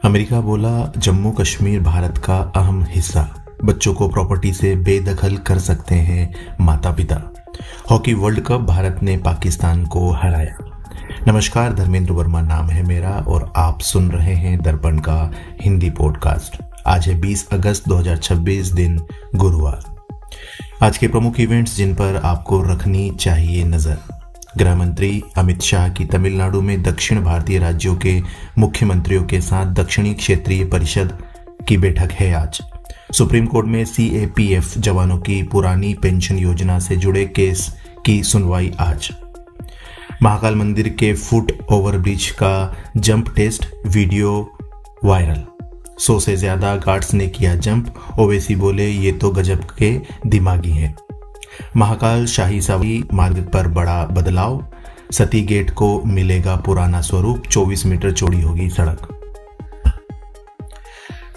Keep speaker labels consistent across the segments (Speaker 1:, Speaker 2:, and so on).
Speaker 1: America बोला जम्मू कश्मीर भारत का अहम हिस्सा, बच्चों को प्रॉपर्टी से बेदखल कर सकते हैं माता पिता। हॉकी वर्ल्ड कप भारत ने पाकिस्तान को हराया। नमस्कार, धर्मेंद्र वर्मा नाम है मेरा और आप सुन रहे हैं दर्पण का हिंदी पॉडकास्ट। आज है 20 अगस्त 2026, दिन गुरुवार। आज के प्रमुख इवेंट्स जिन पर आपको रखनी चाहिए नजर। गृह मंत्री अमित शाह की तमिलनाडु में दक्षिण भारतीय राज्यों के मुख्यमंत्रियों के साथ दक्षिणी क्षेत्रीय परिषद की बैठक है आज। सुप्रीम कोर्ट में सीएपीएफ जवानों की पुरानी पेंशन योजना से जुड़े केस की सुनवाई आज। महाकाल मंदिर के फुट ओवरब्रिज का जंप टेस्ट वीडियो वायरल। 100 से ज्यादा गार्ड्स ने किया जंप। ओवैसी बोले ये तो गजब के दिमागी हैं। महाकाल शाही सवारी मार्ग पर बड़ा बदलाव। सती गेट को मिलेगा पुराना स्वरूप। 24 मीटर चौड़ी होगी सड़क।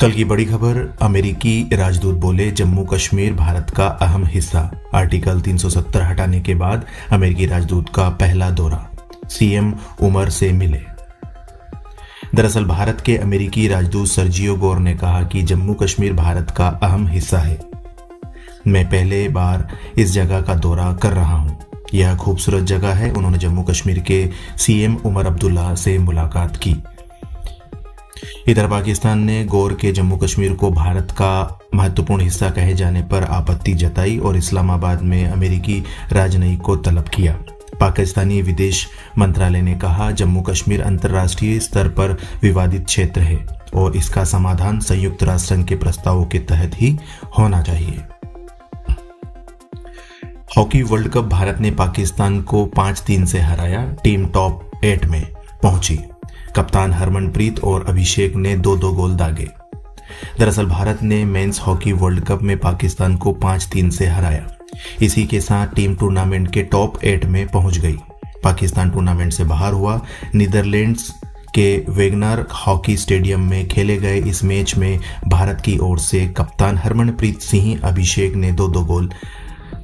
Speaker 1: कल की बड़ी खबर, अमेरिकी राजदूत बोले जम्मू कश्मीर भारत का अहम हिस्सा। आर्टिकल 370 हटाने के बाद अमेरिकी राजदूत का पहला दौरा। सीएम उमर से मिले। दरअसल भारत के अमेरिकी राजदूत सर्जियो गोर ने कहा कि जम्मू कश्मीर भारत का अहम हिस्सा है। मैं पहले बार इस जगह का दौरा कर रहा हूं। यह खूबसूरत जगह है। उन्होंने जम्मू कश्मीर के सीएम उमर अब्दुल्ला से मुलाकात की। इधर पाकिस्तान ने गोर के जम्मू कश्मीर को भारत का महत्वपूर्ण हिस्सा कहे जाने पर आपत्ति जताई और इस्लामाबाद में अमेरिकी राजनयिक को तलब किया। पाकिस्तानी विदेश मंत्रालय ने कहा जम्मू कश्मीर अंतर्राष्ट्रीय स्तर पर विवादित क्षेत्र है और इसका समाधान संयुक्त राष्ट्र संघ के प्रस्तावों के तहत ही होना चाहिए। हॉकी वर्ल्ड कप भारत ने पाकिस्तान को 5-3 से हराया। टीम टॉप 8 में पहुंची। कप्तान हरमनप्रीत और अभिषेक ने 2-2 गोल दागे। दरअसल भारत ने मेंस हॉकी वर्ल्ड कप में पाकिस्तान को 5-3 से हराया। इसी के साथ टीम टूर्नामेंट के टॉप 8 में पहुंच गई। पाकिस्तान टूर्नामेंट से बाहर हुआ। नीदरलैंड्स के वेगनर हॉकी स्टेडियम में खेले गए इस मैच में भारत की ओर से कप्तान हरमनप्रीत सिंह अभिषेक ने 2-2 गोल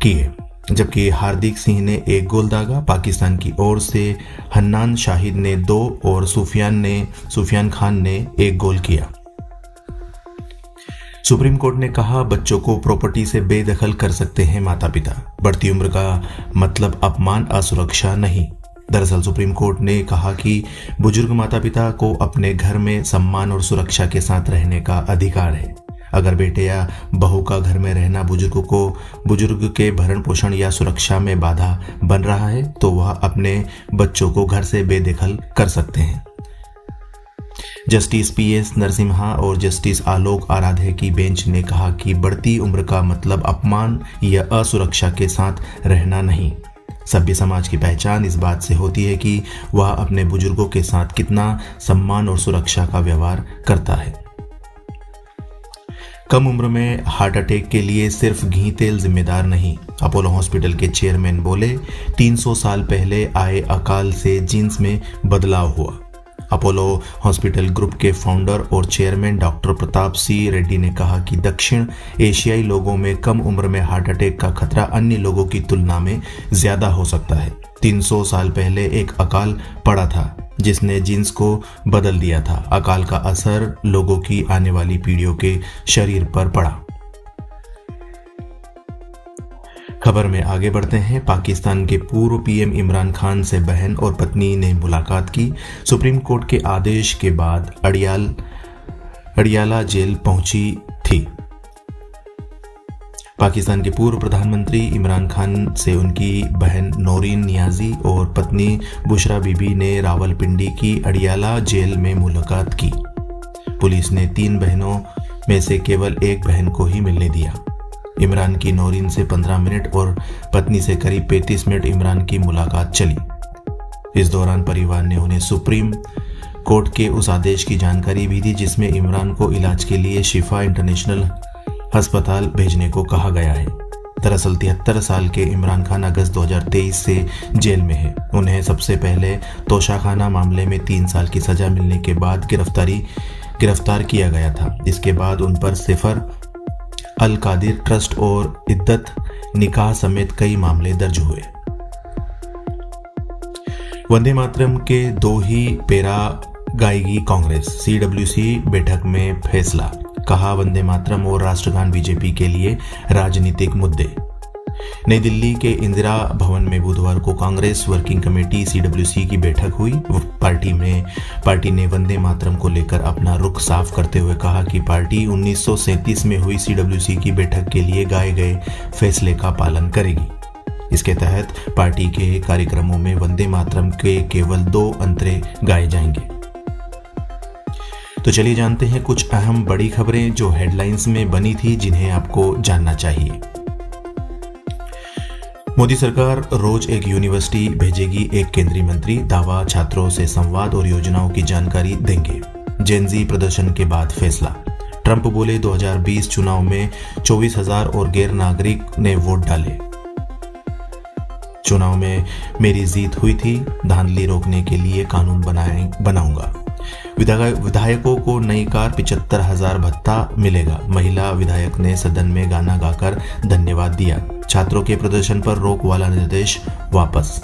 Speaker 1: किए, जबकि हार्दिक सिंह ने 1 गोल दागा। पाकिस्तान की ओर से हन्नान शाहिद ने 2 और सुफियान खान ने 1 गोल किया। सुप्रीम कोर्ट ने कहा बच्चों को प्रॉपर्टी से बेदखल कर सकते हैं माता पिता। बढ़ती उम्र का मतलब अपमान, असुरक्षा नहीं। दरअसल सुप्रीम कोर्ट ने कहा कि बुजुर्ग माता पिता को अपने घर में सम्मान और सुरक्षा के साथ रहने का अधिकार है। अगर बेटे या बहू का घर में रहना बुजुर्ग के भरण पोषण या सुरक्षा में बाधा बन रहा है तो वह अपने बच्चों को घर से बेदखल कर सकते हैं। जस्टिस पीएस नरसिम्हा और जस्टिस आलोक आराधे की बेंच ने कहा कि बढ़ती उम्र का मतलब अपमान या असुरक्षा के साथ रहना नहीं। सभ्य समाज की पहचान इस बात से होती है कि वह अपने बुजुर्गों के साथ कितना सम्मान और सुरक्षा का व्यवहार करता है। कम उम्र में हार्ट अटैक के लिए सिर्फ घी तेल जिम्मेदार नहीं। अपोलो हॉस्पिटल के चेयरमैन बोले 300 साल पहले आए अकाल से जीन्स में बदलाव हुआ। अपोलो हॉस्पिटल ग्रुप के फाउंडर और चेयरमैन डॉक्टर प्रताप सी रेड्डी ने कहा कि दक्षिण एशियाई लोगों में कम उम्र में हार्ट अटैक का खतरा अन्य लोगों की तुलना में ज्यादा हो सकता है। 300 साल पहले एक अकाल पड़ा था जिसने जीन्स को बदल दिया था। अकाल का असर लोगों की आने वाली पीढ़ियों के शरीर पर पड़ा। खबर में आगे बढ़ते हैं। पाकिस्तान के पूर्व पीएम इमरान खान से बहन और पत्नी ने मुलाकात की। सुप्रीम कोर्ट के आदेश के बाद अडियाला जेल पहुंची थी। पाकिस्तान के पूर्व प्रधानमंत्री इमरान खान से उनकी बहन नौरीन नियाजी और पत्नी बुशरा बीबी ने रावलपिंडी की अडियाला जेल में मुलाकात की। पुलिस ने 3 बहनों में से केवल एक बहन को ही मिलने दिया। इमरान की नौरीन से 15 मिनट और पत्नी से करीब 35 मिनट इमरान की मुलाकात चली। इस दौरान परिवार ने उन्हें सुप्रीम कोर्ट के उस आदेश की जानकारी भी दी जिसमें इमरान को इलाज के लिए शिफा इंटरनेशनल अस्पताल भेजने को कहा गया है। दरअसल 73 साल के इमरान खान अगस्त 2023 से जेल में है। उन्हें सबसे पहले तोशाखाना मामले में 3 साल की सजा मिलने के बाद गिरफ्तार किया गया था। इसके बाद उन पर सिफर अल कादिर ट्रस्ट और इद्दत निकाह समेत कई मामले दर्ज हुए। वंदे मातरम के 2 ही पैरा गाएगी कांग्रेस, सीडब्ल्यूसी बैठक में फैसला, कहा वंदे मातरम और राष्ट्रगान बीजेपी के लिए राजनीतिक मुद्दे। नई दिल्ली के इंदिरा भवन में बुधवार को कांग्रेस वर्किंग कमेटी सीडब्ल्यूसी की बैठक हुई। पार्टी ने वंदे मातरम को लेकर अपना रुख साफ करते हुए कहा कि पार्टी 1937 में हुई सीडब्ल्यूसी की बैठक के लिए गाए गए फैसले का पालन करेगी। इसके तहत पार्टी के कार्यक्रमों में वंदे मातरम के केवल 2 अंतरे गाए जाएंगे। तो चलिए जानते हैं कुछ अहम बड़ी खबरें जो हेडलाइंस में बनी थी, जिन्हें आपको जानना चाहिए। मोदी सरकार रोज एक यूनिवर्सिटी भेजेगी, एक केंद्रीय मंत्री, दावा छात्रों से संवाद और योजनाओं की जानकारी देंगे। जेनजी प्रदर्शन के बाद फैसला, ट्रंप बोले 2020 चुनाव में 24,000 और गैर नागरिक ने वोट डाले। चुनाव में मेरी जीत हुई थी, धांधली रोकने के लिए कानून बनाऊंगा। विधायकों को नई कार 75,000 भत्ता मिलेगा। महिला विधायक ने सदन में गाना गाकर धन्यवाद दिया। छात्रों के प्रदर्शन पर रोक वाला निर्देश वापस।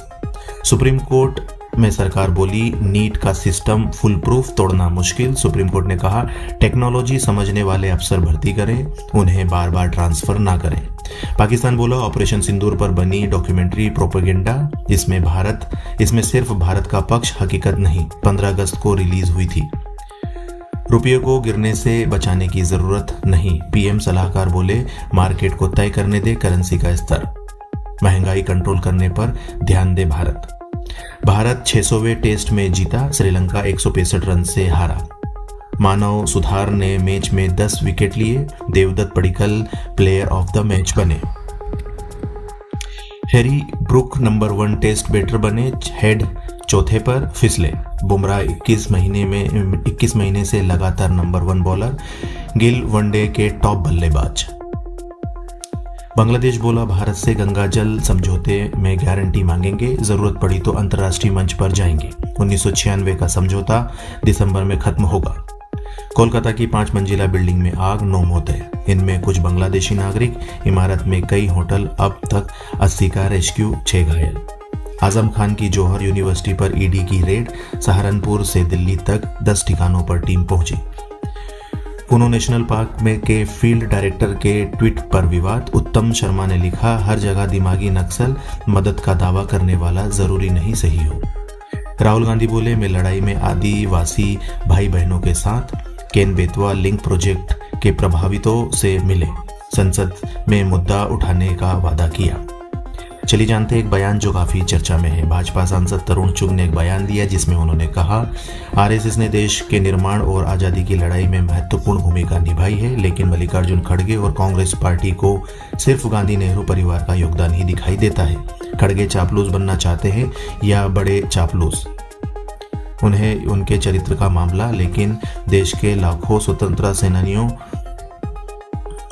Speaker 1: सुप्रीम कोर्ट में सरकार बोली नीट का सिस्टम फुल प्रूफ तोड़ना मुश्किल। सुप्रीम कोर्ट ने कहा टेक्नोलॉजी समझने वाले अफसर भर्ती करें, उन्हें बार बार ट्रांसफर ना करें। पाकिस्तान बोला ऑपरेशन सिंदूर पर बनी डॉक्यूमेंट्री प्रोपेगेंडा, इसमें सिर्फ भारत का पक्ष, हकीकत नहीं। 15 अगस्त को रिलीज हुई थी। रुपये को गिरने से बचाने की जरूरत नहीं। पीएम सलाहकार बोले मार्केट को तय करने दे करेंसी का स्तर, महंगाई कंट्रोल करने पर ध्यान दे भारत 600वें टेस्ट में जीता, श्रीलंका 165 रन से हारा। मानव सुधार ने मैच में 10 विकेट लिए, Devdutt Padikkal player of the match बने। Harry Brook number 1 test batter बने, हेड चौथे पर फिसले। बुमराह 21 महीने से लगातार नंबर 1 बॉलर, गिल वनडे के टॉप बल्लेबाज। बांग्लादेश बोला भारत से गंगा जल समझौते में गारंटी मांगेंगे, जरूरत पड़ी तो अंतर्राष्ट्रीय मंच पर जाएंगे। 1996 का समझौता दिसंबर में खत्म होगा। कोलकाता की 5 मंजिला बिल्डिंग में आग, 9 मौतें, इनमें कुछ बांग्लादेशी नागरिक। इमारत में कई होटल, अब तक 80 का रेस्क्यू, 6 घायल। आजम खान की जौहर यूनिवर्सिटी पर ईडी की रेड, सहारनपुर से दिल्ली तक 10 ठिकानों पर टीम पहुंची। कुनो नेशनल पार्क में के फील्ड डायरेक्टर के ट्वीट पर विवाद, उत्तम शर्मा ने लिखा हर जगह दिमागी नक्सल, मदद का दावा करने वाला जरूरी नहीं सही हो। राहुल गांधी बोले मैं लड़ाई में आदिवासी भाई बहनों के साथ। केन बेतवा लिंक प्रोजेक्ट के प्रभावितों से मिले, संसद में मुद्दा उठाने का वादा किया। चलिए जानते हैं एक बयान जो काफी चर्चा में है। भाजपा सांसद तरुण चुग ने एक बयान दिया जिसमें उन्होंने कहा आरएसएस ने देश के निर्माण और आजादी की लड़ाई में महत्वपूर्ण भूमिका निभाई है, लेकिन मल्लिकार्जुन खड़गे और कांग्रेस पार्टी को सिर्फ गांधी नेहरू परिवार का योगदान ही दिखाई देता है। खड़गे चापलूस बनना चाहते हैं या बड़े चापलूस, उन्हें उनके चरित्र का मामला, लेकिन देश के लाखों स्वतंत्रता सेनानियों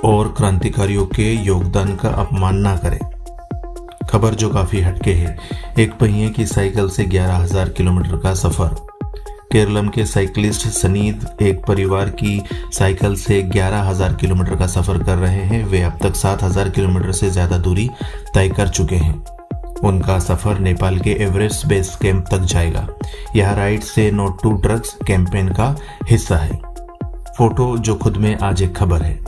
Speaker 1: और क्रांतिकारियों के योगदान का अपमान ना करें। खबर जो काफी हटके है, एक पहिए की साइकिल से 11,000 किलोमीटर का सफर। केरलम के साइकिलिस्ट सनीद एक परिवार की साइकिल से 11,000 किलोमीटर का सफर कर रहे हैं। वे अब तक 7,000 किलोमीटर से ज्यादा दूरी तय कर चुके हैं। उनका सफर नेपाल के एवरेस्ट बेस कैंप तक जाएगा। यह राइड से नो टू ड्रग्स कैंपेन का हिस्सा है। फोटो जो खुद में आज एक खबर है।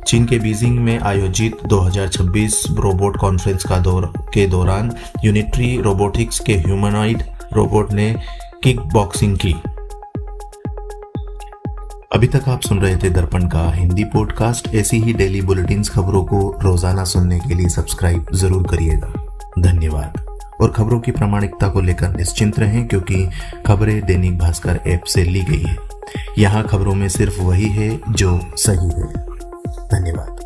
Speaker 1: चीन के बीजिंग में आयोजित 2026 रोबोट कॉन्फ्रेंस के दौरान यूनिटरी रोबोटिक्स के ह्यूमनॉइड रोबोट ने किक बॉक्सिंग की। अभी तक आप सुन रहे थे दर्पण का हिंदी पॉडकास्ट। ऐसी ही डेली बुलेटिन्स खबरों को रोजाना सुनने के लिए सब्सक्राइब जरूर करिएगा। धन्यवाद। और खबरों की प्रामाणिकता को लेकर निश्चिंत रहें, क्योंकि खबरें दैनिक भास्कर ऐप से ली गई है। यहाँ खबरों में सिर्फ वही है जो सही है। धन्यवाद।